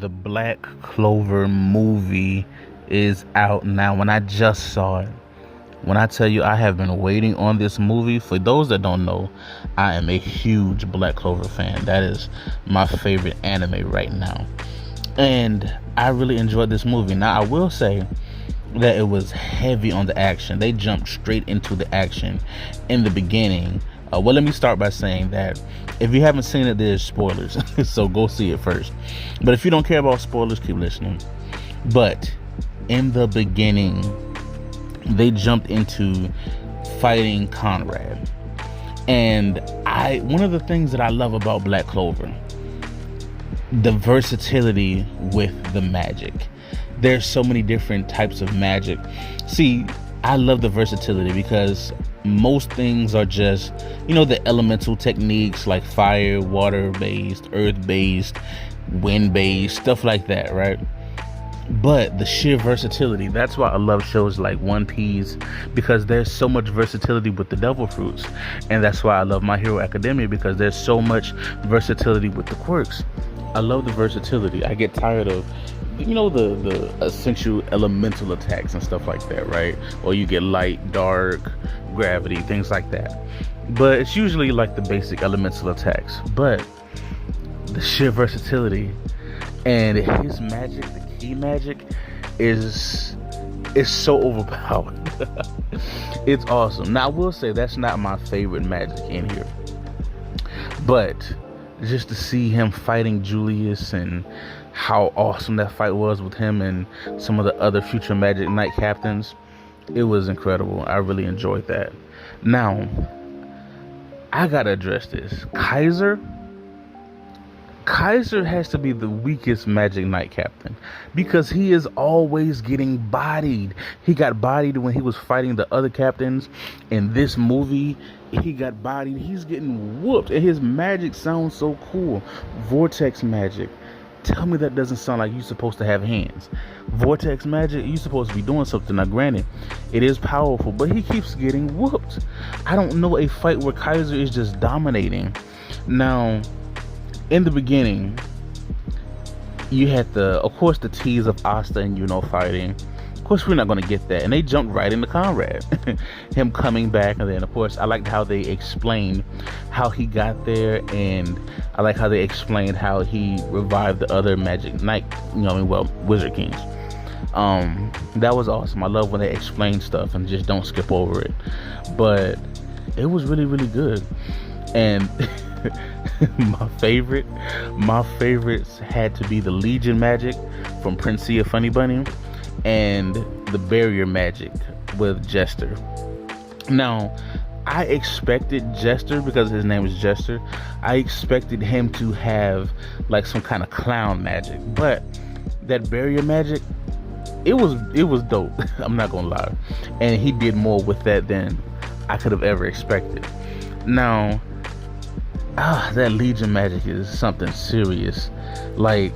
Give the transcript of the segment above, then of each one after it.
the Black Clover movie is out now. When I just saw it, when I tell you I have been waiting on this movie, for those that don't know, I am a huge Black Clover fan. That is my favorite anime right now. And I really enjoyed this movie. Now, I will say that it was heavy on the action. They jumped straight into the action in the beginning. Well, let me start by saying that if you haven't seen it, there's spoilers. So go see it first. But if you don't care about spoilers, keep listening. But in the beginning, they jumped into fighting Conrad. And one of the things that I love about Black Clover, the versatility with the magic. There's so many different types of magic. See, I love the versatility because most things are just, the elemental techniques like fire, water-based, earth-based, wind-based, stuff like that, right? But the sheer versatility, that's why I love shows like One Piece, because there's so much versatility with the devil fruits. And that's why I love My Hero Academia, because there's so much versatility with the quirks. I love the versatility. I get tired of the essential elemental attacks and stuff like that, right? Or you get light, dark, gravity, things like that. But it's usually like the basic elemental attacks. But the sheer versatility and his magic, the key magic, is so overpowered. It's awesome. Now, I will say that's not my favorite magic in here. But just to see him fighting Julius and how awesome that fight was with him and some of the other future Magic Knight captains, it was incredible. I really enjoyed that. Now, I gotta address this. Kaiser has to be the weakest Magic Knight captain because he is always getting bodied. He got bodied when he was fighting the other captains. In this movie, he got bodied. He's getting whooped, and his magic sounds so cool. Vortex magic. Tell me that doesn't sound like you're supposed to have hands. Vortex magic, you're supposed to be doing something. Now, granted, it is powerful, but he keeps getting whooped. I don't know a fight where Kaiser is just dominating. Now, in the beginning, you had of course, the tease of Asta and Yuno fighting. Of course, we're not going to get that. And they jumped right into Conrad. Him coming back. And then, of course, I liked how they explained how he got there. And I like how they explained how he revived the other Magic Knight, Wizard Kings. That was awesome. I love when they explain stuff and just don't skip over it. But it was really, really good. And my favorites had to be the Legion magic from Princea Funny Bunny and the barrier magic with Jester. Now, I expected Jester, because his name is Jester, I expected him to have like some kind of clown magic, but that barrier magic, it was dope. I'm not gonna lie. And he did more with that than I could have ever expected. Now, that Legion magic is something serious. Like,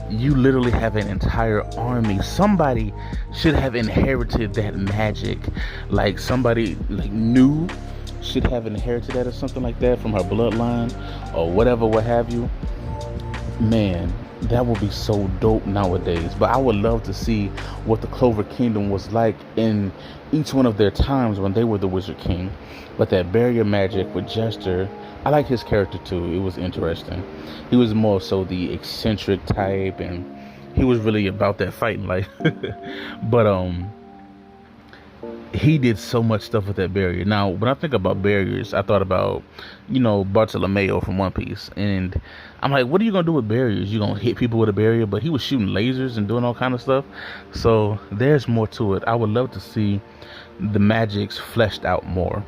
you literally have an entire army. Somebody should have inherited that magic. Like, somebody new should have inherited that or something like that from her bloodline or whatever, what have you. Man, that would be so dope nowadays. But I would love to see what the Clover Kingdom was like in each one of their times when they were the Wizard King. But that barrier magic with Jester, I like his character too. It was interesting. He was more so the eccentric type, and he was really about that fighting life. But he did so much stuff with that barrier. Now, when I think about barriers, I thought about, Bartolomeo from One Piece. And I'm like, what are you going to do with barriers? You going to hit people with a barrier? But he was shooting lasers and doing all kind of stuff. So there's more to it. I would love to see the magics fleshed out more.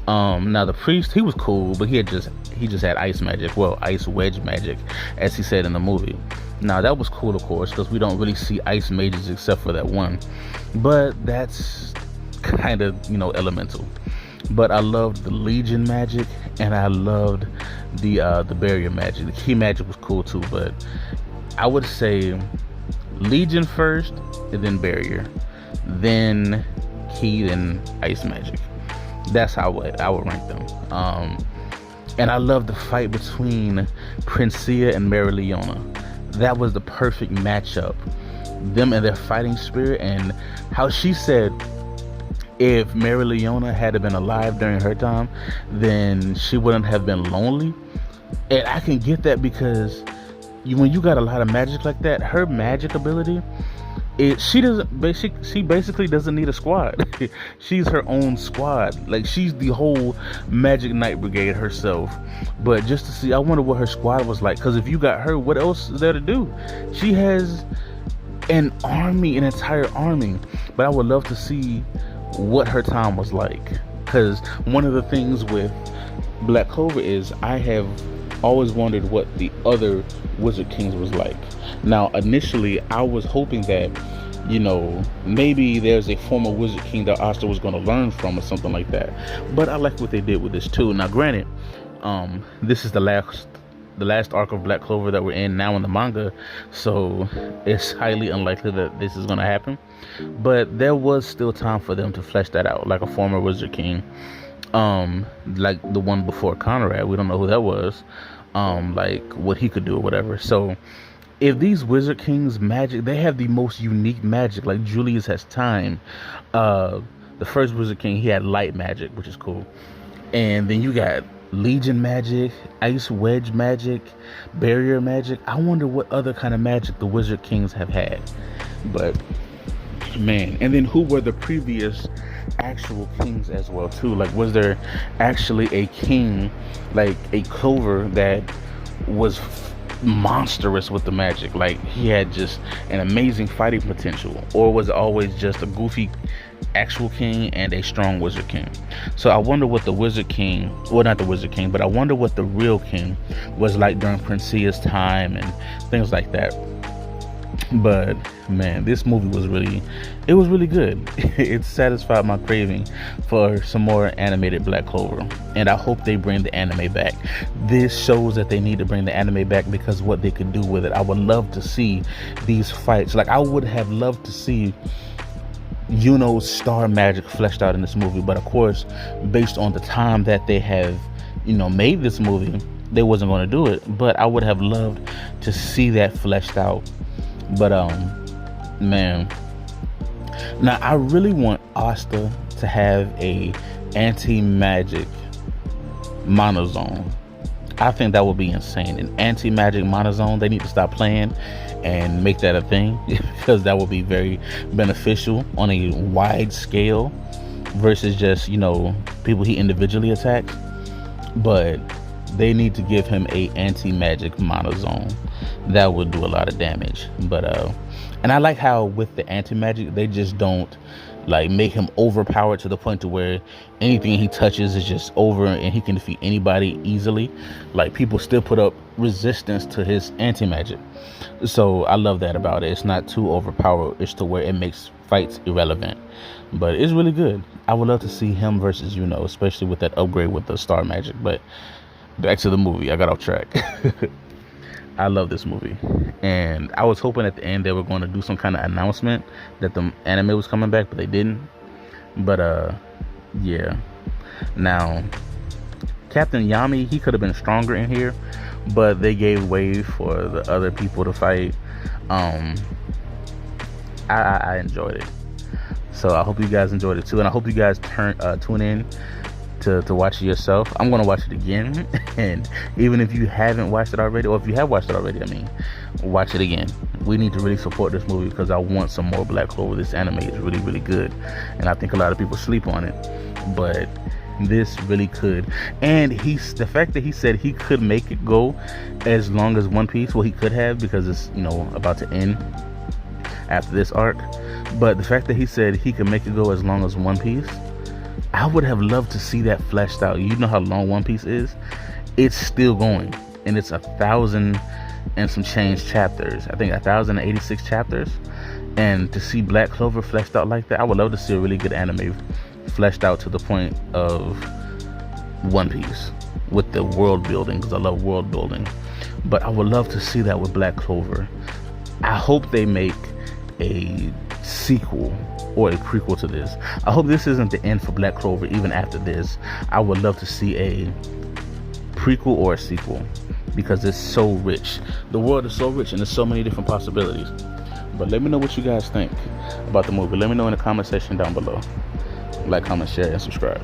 Now the priest, he was cool, but he just had ice magic. Well, ice wedge magic, as he said in the movie. Now that was cool, of course, because we don't really see ice mages except for that one. But that's kind of, elemental. But I loved the Legion magic, and I loved the barrier magic. The key magic was cool too, but I would say Legion first, and then barrier, then key, then ice magic. That's how I would rank them. And I love the fight between Princea and Mary Leona. that was the perfect matchup. Them and their fighting spirit, and how she said if Mary Leona had been alive during her time, then she wouldn't have been lonely. And I can get that because when you got a lot of magic like that, her magic ability, she basically doesn't need a squad. She's her own squad. Like, she's the whole Magic Knight Brigade herself. But just to see, I wonder what her squad was like, because if you got her, what else is there to do? She has an entire army. But I would love to see what her time was like, because one of the things with Black Clover is I have always wondered what the other Wizard Kings was like. Now, initially, I was hoping that, maybe there's a former Wizard King that Asta was going to learn from or something like that. But I like what they did with this too. Now, granted, this is the last arc of Black Clover that we're in now in the manga, so it's highly unlikely that this is going to happen. But there was still time for them to flesh that out, like a former Wizard King, like the one before Conrad. We don't know who that was, like what he could do or whatever. So if these Wizard Kings magic, they have the most unique magic. Like Julius has time. The first Wizard King, he had light magic, which is cool. And then you got Legion magic, Ice Wedge magic, Barrier magic. I wonder what other kind of magic the Wizard Kings have had. But man, and then who were the previous actual kings as well too? Like, was there actually a king, like a Clover, that was monstrous with the magic? Like, he had just an amazing fighting potential, or was it always just a goofy actual king and a strong Wizard King? So I wonder what the Wizard King, well, not the Wizard King, but I wonder what the real king was like during Princea's time and things like that. But man, this movie was really good. It satisfied my craving for some more animated Black Clover, and I hope they bring the anime back. This shows that they need to bring the anime back because what they could do with it. I would love to see these fights. Like, I would have loved to see Yuno's star magic fleshed out in this movie, but of course, based on the time that they have made this movie, they wasn't going to do it. But I would have loved to see that fleshed out. But man, now I really want Asta to have a anti-magic monozone. I think that would be insane. An anti-magic monozone. They need to stop playing and make that a thing, because that would be very beneficial on a wide scale versus just people he individually attacks. But they need to give him a anti-magic monozone. That would do a lot of damage. But and I like how with the anti-magic, they just don't like make him overpowered to the point to where anything he touches is just over and he can defeat anybody easily. Like, people still put up resistance to his anti-magic. So I love that about it. It's not too overpowered. It's to where it makes fights irrelevant. But it's really good. I would love to see him versus especially with that upgrade with the star magic. But back to the movie. I got off track. I love this movie, and I was hoping at the end they were going to do some kind of announcement that the anime was coming back, but they didn't. But yeah. Now, Captain Yami, he could have been stronger in here, but they gave way for the other people to fight. I enjoyed it, so I hope you guys enjoyed it too, and I hope you guys tune in to watch it yourself. I'm gonna watch it again, and even if you haven't watched it already, or if you have watched it already, watch it again. We need to really support this movie because I want some more Black Clover. This anime is really, really good, and I think a lot of people sleep on it, but this really could. And the fact that he said he could make it go as long as One Piece, well, he could have, because it's about to end after this arc. But the fact that he said he could make it go as long as One Piece, I would have loved to see that fleshed out. You know how long One Piece is? It's still going, and it's 1,000 and some change chapters. I think 1,086 chapters. And to see Black Clover fleshed out like that, I would love to see a really good anime fleshed out to the point of One Piece with the world building, because I love world building. But I would love to see that with Black Clover. I hope they make a sequel or a prequel to this. I hope this isn't the end for Black Clover. Even after this, I would love to see a prequel or a sequel, because it's so rich. The world is so rich and there's so many different possibilities. But let me know what you guys think about the movie. Let me know in the comment section down below. Like, comment, share, and subscribe.